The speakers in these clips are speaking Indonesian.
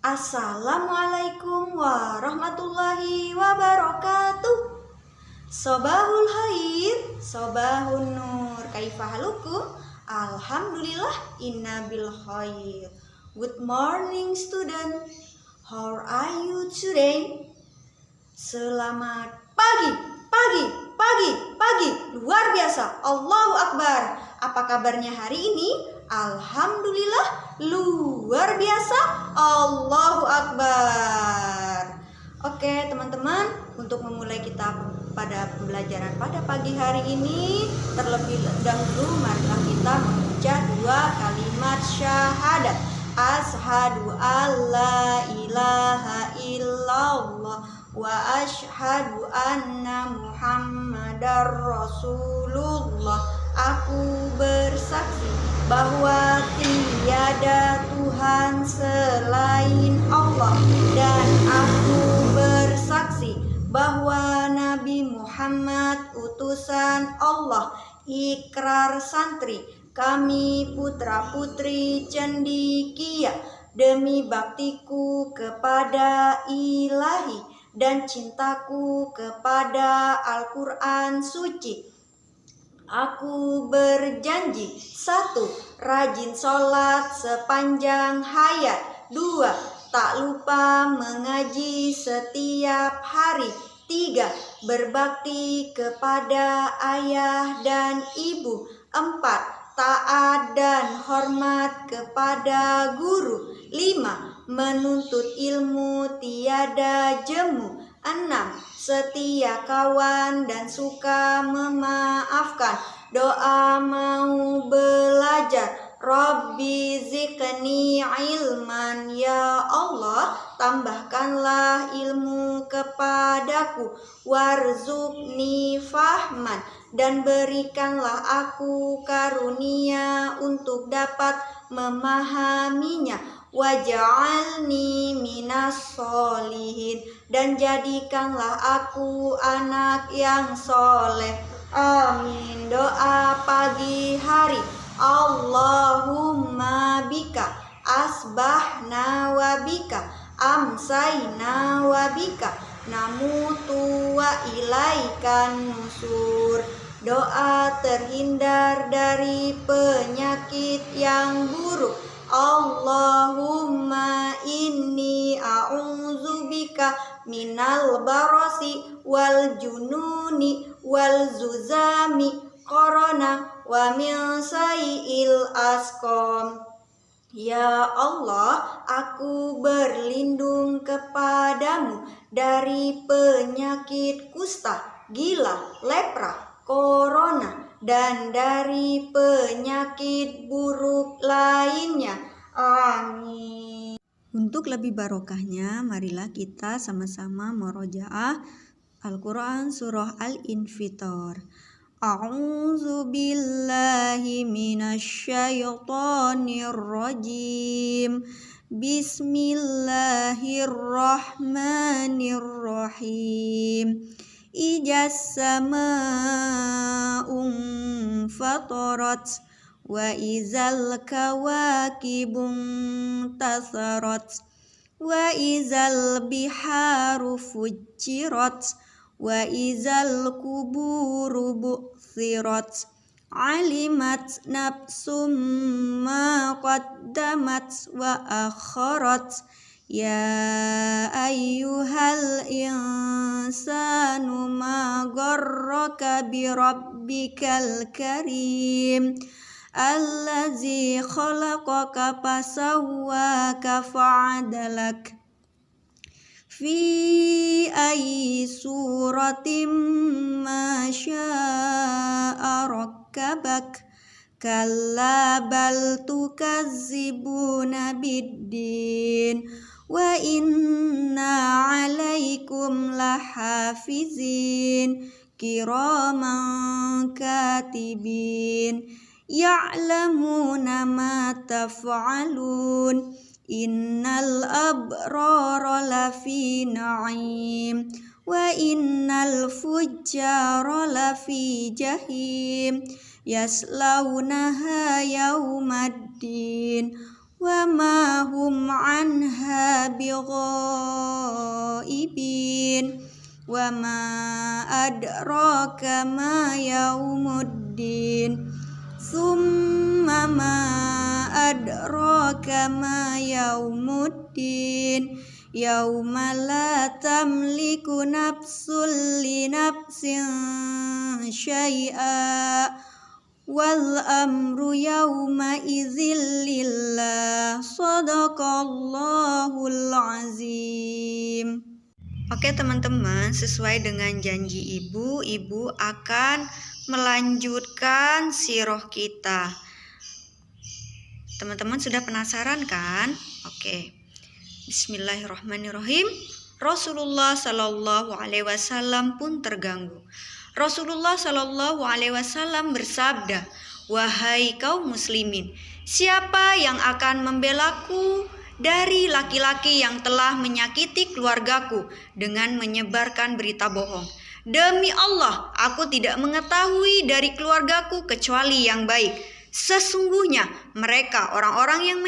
Assalamualaikum warahmatullahi wabarakatuh. Sobahul khair, sobahun nur. Kaifa halukum? Alhamdulillah, inna bil khair. Good morning student. How are you today? Selamat pagi, pagi. Luar biasa. Allahu Akbar. Apa kabarnya hari ini? Alhamdulillah, luar biasa. Allahu Akbar. Oke teman-teman, untuk memulai kita pada pembelajaran pada pagi hari ini, terlebih dahulu marilah kita mengucap dua kalimat syahadat. Asyhadu alla ilaha illallah wa asyhadu anna Muhammadar Rasulullah. Aku bersaksi bahwa tiada Tuhan selain Allah, dan aku bersaksi bahwa Nabi Muhammad utusan Allah. Ikrar santri kami putra-putri cendekia, demi baktiku kepada Ilahi dan cintaku kepada Al-Quran suci. Aku berjanji: 1. Rajin sholat sepanjang hayat. 2. Tak lupa mengaji setiap hari. 3. Berbakti kepada ayah dan ibu. 4. Taat dan hormat kepada guru. 5. Menuntut ilmu tiada jemu. 6. Setia kawan dan suka memaafkan. Doa mau belajar. Rabbi zikni ilman, ya Allah, tambahkanlah ilmu kepadaku. Warzuqni fahman, dan berikanlah aku karunia untuk dapat memahaminya. Waj'alni minas solihin, dan jadikanlah aku anak yang soleh. Amin. Doa pagi hari. Allahumma bika asbahna wa bika amsayna wa bika namutu wa ilaikan nusur. Doa terhindar dari penyakit yang buruk. Allahumma inni a'udzubika minal barasi wal jununi wal zuzami korona wa min sayil asqam. Ya Allah, aku berlindung kepadamu dari penyakit kusta, gila, lepra, korona, dan dari penyakit buruk lainnya. Amin. Untuk lebih barokahnya, marilah kita sama-sama murojaah Al-Quran Surah Al-Infitor. A'udzu billahi minasyaitonir rajim. Bismillahirrahmanirrahim. Ijas sama'un fatarat wa izal kawakibun tasarat wa izal biharu fujirat wa izal kuburu bu'thirat alimat nafsum ma qaddamat wa akharat. Ya ayyuhal insanu ma gharraka bi rabbikal karim allazi khalaqaka fasawwaka fa'adalak fi ayyi suratim ma syaa rakkabak. Kalla bal tukazzibuna biddin wa inna alaikum lahafizin kiraman katibin ya'lamuna ma taf'alun. Innal abrara lafi na'im wa innal fujjara lafi jahim yaslaunaha yaumaddin wa ma hum anha bighaibin wa ma adraka ma yaumuddin summa ma adraka ma yaumuddin yauma la tamliku nafsun li nafsin syai'a wal amru yauma idzil lillah. Shadaqallahul azim. Oke teman-teman, sesuai dengan janji ibu akan melanjutkan sirah kita. Teman-teman sudah penasaran kan? Oke. Bismillahirrahmanirrahim. Rasulullah Shallallahu Alaihi Wasallam pun terganggu. Rasulullah Shallallahu Alaihi Wasallam bersabda, wahai kaum muslimin, siapa yang akan membelaku dari laki-laki yang telah menyakiti keluargaku dengan menyebarkan berita bohong? Demi Allah, aku tidak mengetahui dari keluargaku kecuali yang baik. Sesungguhnya mereka orang-orang yang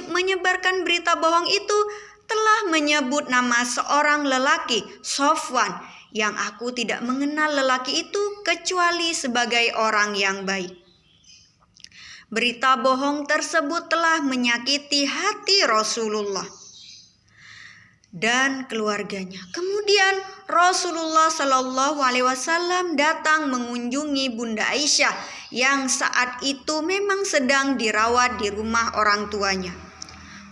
menyebarkan berita bohong itu telah menyebut nama seorang lelaki, Sofwan, yang aku tidak mengenal lelaki itu kecuali sebagai orang yang baik. Berita bohong tersebut telah menyakiti hati Rasulullah dan keluarganya. Kemudian Rasulullah Shallallahu Alaihi Wasallam datang mengunjungi Bunda Aisyah yang saat itu memang sedang dirawat di rumah orang tuanya.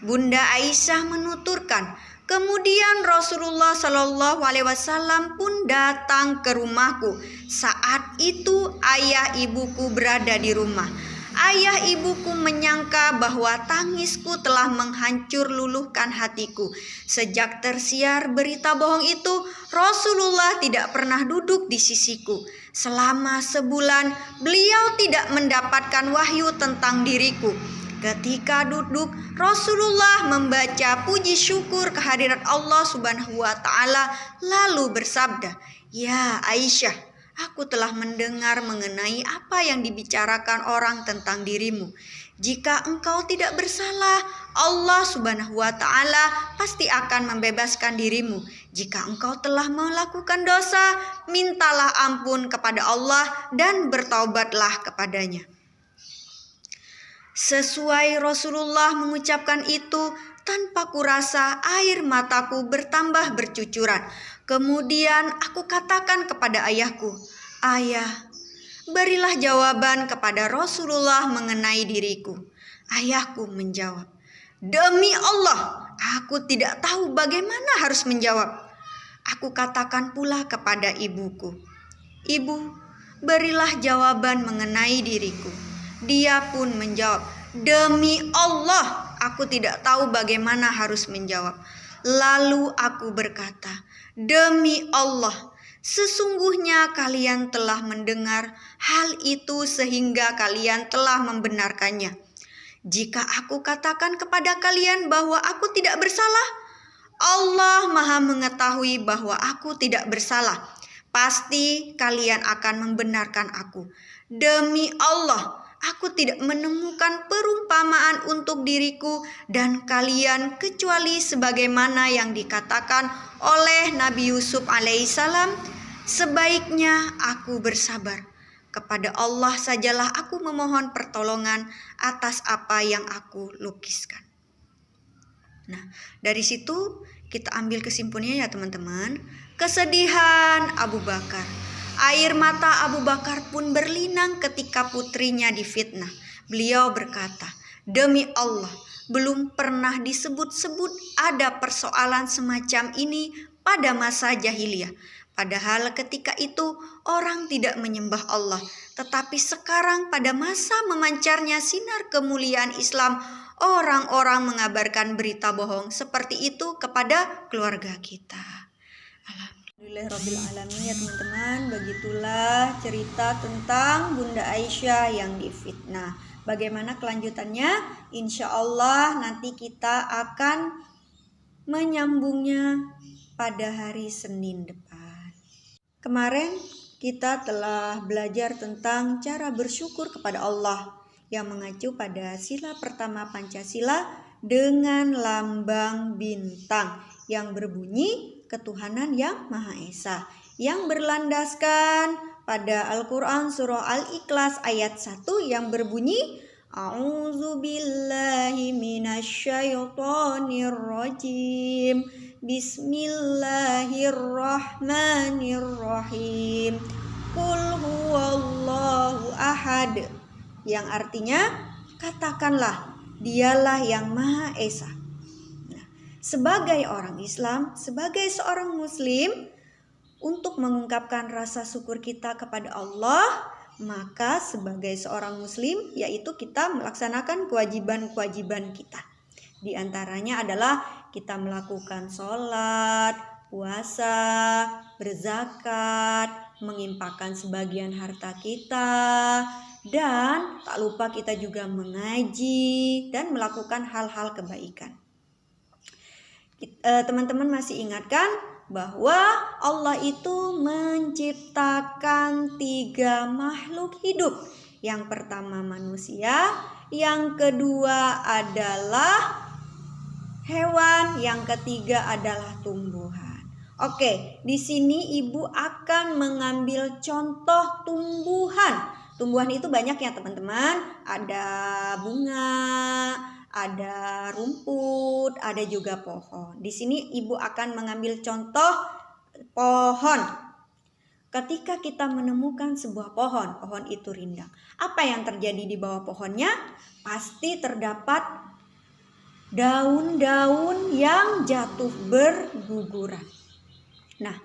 Bunda Aisyah menuturkan, kemudian Rasulullah Shallallahu Alaihi Wasallam pun datang ke rumahku. Saat itu ayah ibuku berada di rumah. Ayah ibuku menyangka bahwa tangisku telah menghancur luluhkan hatiku. Sejak tersiar berita bohong itu, Rasulullah tidak pernah duduk di sisiku. Selama sebulan, beliau tidak mendapatkan wahyu tentang diriku. Ketika duduk, Rasulullah membaca puji syukur kehadirat Allah Subhanahu wa Ta'ala, lalu bersabda, "Ya Aisyah, aku telah mendengar mengenai apa yang dibicarakan orang tentang dirimu. Jika engkau tidak bersalah, Allah Subhanahu wa Ta'ala pasti akan membebaskan dirimu. Jika engkau telah melakukan dosa, mintalah ampun kepada Allah dan bertaubatlah kepadanya." Sesuai Rasulullah mengucapkan itu, tanpa kurasa air mataku bertambah bercucuran. Kemudian aku katakan kepada ayahku, "Ayah, berilah jawaban kepada Rasulullah mengenai diriku." Ayahku menjawab, "Demi Allah, aku tidak tahu bagaimana harus menjawab." Aku katakan pula kepada ibuku, "Ibu, berilah jawaban mengenai diriku." Dia pun menjawab, "Demi Allah, aku tidak tahu bagaimana harus menjawab." Lalu aku berkata, "Demi Allah, sesungguhnya kalian telah mendengar hal itu sehingga kalian telah membenarkannya. Jika aku katakan kepada kalian bahwa aku tidak bersalah, Allah Maha mengetahui bahwa aku tidak bersalah. Pasti kalian akan membenarkan aku. Demi Allah, aku tidak menemukan perumpamaan untuk diriku dan kalian kecuali sebagaimana yang dikatakan oleh Nabi Yusuf alaihissalam. Sebaiknya aku bersabar. Kepada Allah sajalah aku memohon pertolongan atas apa yang aku lukiskan." Nah, dari situ kita ambil kesimpulannya ya teman-teman. Kesedihan Abu Bakar. Air mata Abu Bakar pun berlinang ketika putrinya difitnah. Beliau berkata, "Demi Allah, belum pernah disebut-sebut ada persoalan semacam ini pada masa jahiliyah. Padahal ketika itu orang tidak menyembah Allah. Tetapi sekarang pada masa memancarnya sinar kemuliaan Islam, orang-orang mengabarkan berita bohong seperti itu kepada keluarga kita." Alhamdulillahirrabbilalamin ya teman-teman. Begitulah cerita tentang Bunda Aisyah yang difitnah. Bagaimana kelanjutannya? Insya Allah nanti kita akan menyambungnya pada hari Senin depan. Kemarin kita telah belajar tentang cara bersyukur kepada Allah yang mengacu pada sila pertama Pancasila, dengan lambang bintang yang berbunyi ketuhanan yang Maha Esa, yang berlandaskan pada Al-Quran surah Al-Ikhlas ayat 1 yang berbunyi A'udzubillahi minasyaitonirrajim. Bismillahirrahmanirrahim. Qul huwallahu ahad. Yang artinya, katakanlah, dialah yang Maha Esa. Nah, sebagai orang Islam, sebagai seorang Muslim, untuk mengungkapkan rasa syukur kita kepada Allah, maka sebagai seorang Muslim, yaitu kita melaksanakan kewajiban-kewajiban kita. Di antaranya adalah kita melakukan sholat, puasa, berzakat, menginfakkan sebagian harta kita, dan tak lupa kita juga mengaji dan melakukan hal-hal kebaikan. Teman-teman masih ingatkan bahwa Allah itu menciptakan 3 makhluk hidup. Yang pertama manusia, yang kedua adalah hewan, yang ketiga adalah tumbuhan. Oke, di sini Ibu akan mengambil contoh tumbuhan. Tumbuhan itu banyak ya teman-teman. Ada bunga, ada rumput, ada juga pohon. Di sini Ibu akan mengambil contoh pohon. Ketika kita menemukan sebuah pohon, pohon itu rindang. Apa yang terjadi di bawah pohonnya? Pasti terdapat daun-daun yang jatuh berguguran. Nah,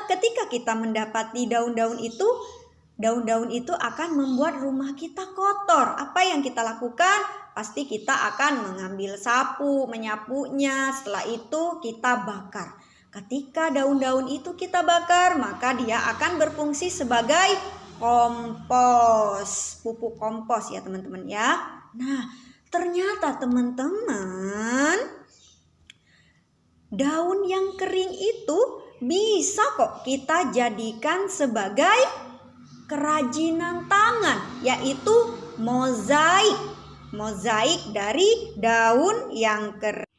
ketika kita mendapati daun-daun itu akan membuat rumah kita kotor. Apa yang kita lakukan? Pasti kita akan mengambil sapu, menyapunya, setelah itu kita bakar. Ketika daun-daun itu kita bakar, maka dia akan berfungsi sebagai kompos, pupuk kompos ya teman-teman ya. Nah, ternyata teman-teman, daun yang kering itu bisa kok kita jadikan sebagai kerajinan tangan, yaitu mozaik. Mozaik dari daun yang kering.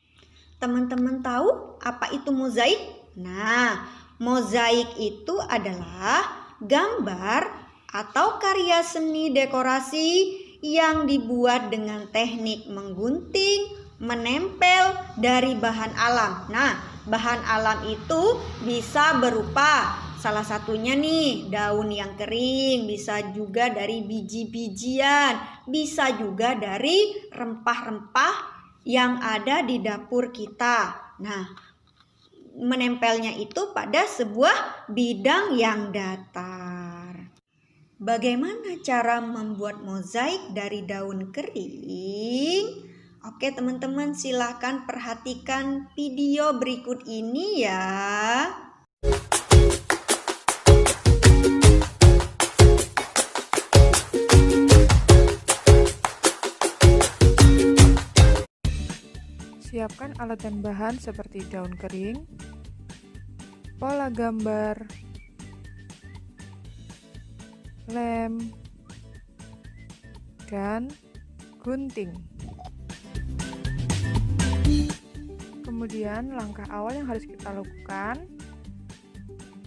Teman-teman tahu apa itu mozaik? Nah, mozaik itu adalah gambar atau karya seni dekorasi yang dibuat dengan teknik menggunting, menempel dari bahan alam. Nah, bahan alam itu bisa berupa salah satunya nih daun yang kering, bisa juga dari biji-bijian, bisa juga dari rempah-rempah yang ada di dapur kita. Nah, menempelnya itu pada sebuah bidang yang datar. Bagaimana cara membuat mozaik dari daun kering? Oke teman-teman, silahkan perhatikan video berikut ini ya. Siapkan alat dan bahan seperti daun kering, pola gambar, lem, dan gunting. Kemudian langkah awal yang harus kita lakukan,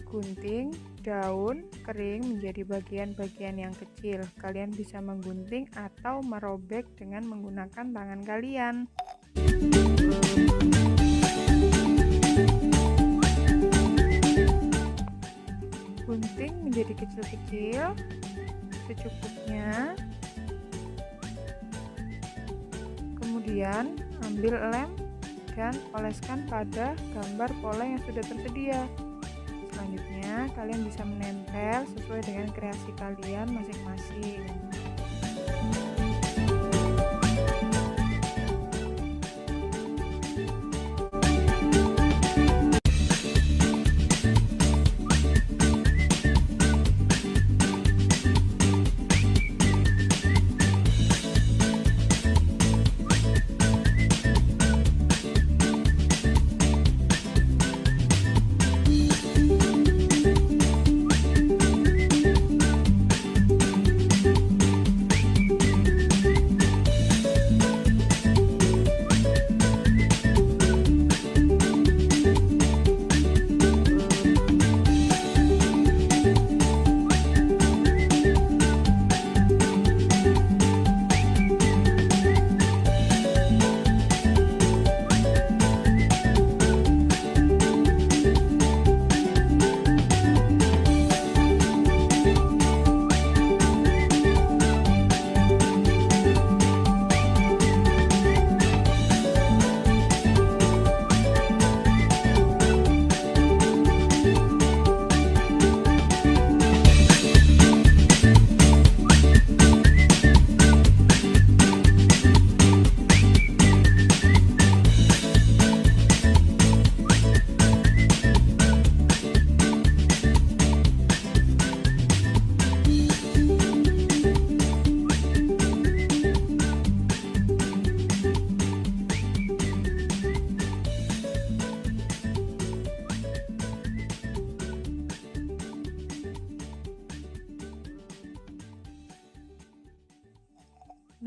gunting daun kering menjadi bagian-bagian yang kecil. Kalian bisa menggunting atau merobek dengan menggunakan tangan kalian. Gunting menjadi kecil-kecil secukupnya. Kemudian ambil lem dan oleskan pada gambar pola yang sudah tersedia. Selanjutnya kalian bisa menempel sesuai dengan kreasi kalian masing-masing.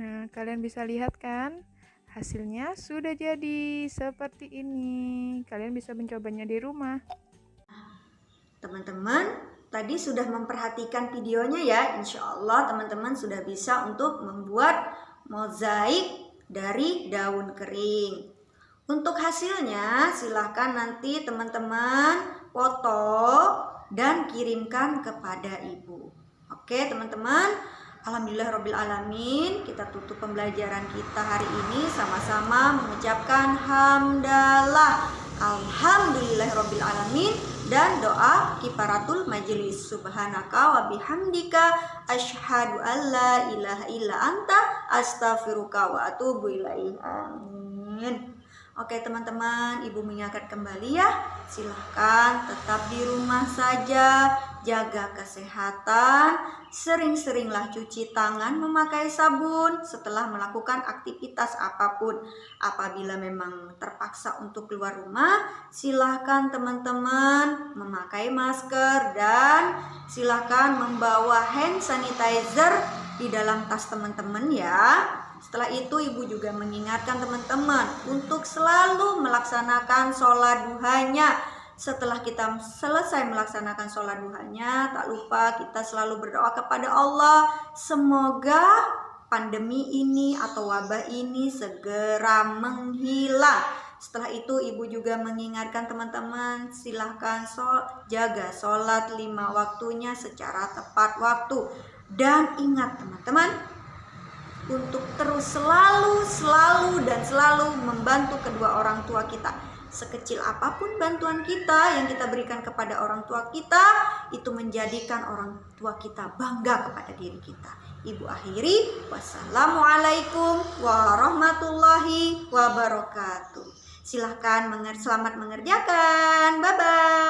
Nah, kalian bisa lihat kan? Hasilnya sudah jadi seperti ini. Kalian bisa mencobanya di rumah. Teman-teman, tadi sudah memperhatikan videonya ya. Insya Allah teman-teman sudah bisa untuk membuat mozaik dari daun kering. Untuk hasilnya silahkan nanti teman-teman foto dan kirimkan kepada ibu. Oke teman-teman, Alhamdulillahirrabbilalamin, kita tutup pembelajaran kita hari ini sama-sama mengucapkan hamdalah Alhamdulillahirrabbilalamin dan doa kifaratul majelis. Subhanaka wa bihamdika asyhadu an la ilaha illa anta astaghfiruka wa atubu ilaih. Amin. Oke teman-teman, ibu mengingatkan kembali ya, silahkan tetap di rumah saja, jaga kesehatan, sering-seringlah cuci tangan memakai sabun setelah melakukan aktivitas apapun. Apabila memang terpaksa untuk keluar rumah, silahkan teman-teman memakai masker dan silahkan membawa hand sanitizer di dalam tas teman-teman ya. Setelah itu ibu juga mengingatkan teman-teman untuk selalu melaksanakan sholat duhanya. Setelah kita selesai melaksanakan sholat duhanya, tak lupa kita selalu berdoa kepada Allah. Semoga pandemi ini atau wabah ini segera menghilang. Setelah itu ibu juga mengingatkan teman-teman, silahkan jaga sholat 5 waktunya secara tepat waktu. Dan ingat teman-teman, untuk terus selalu membantu kedua orang tua kita. Sekecil apapun bantuan kita yang kita berikan kepada orang tua kita, itu menjadikan orang tua kita bangga kepada diri kita. Ibu akhiri, wassalamualaikum warahmatullahi wabarakatuh. Silahkan selamat mengerjakan. Bye-bye.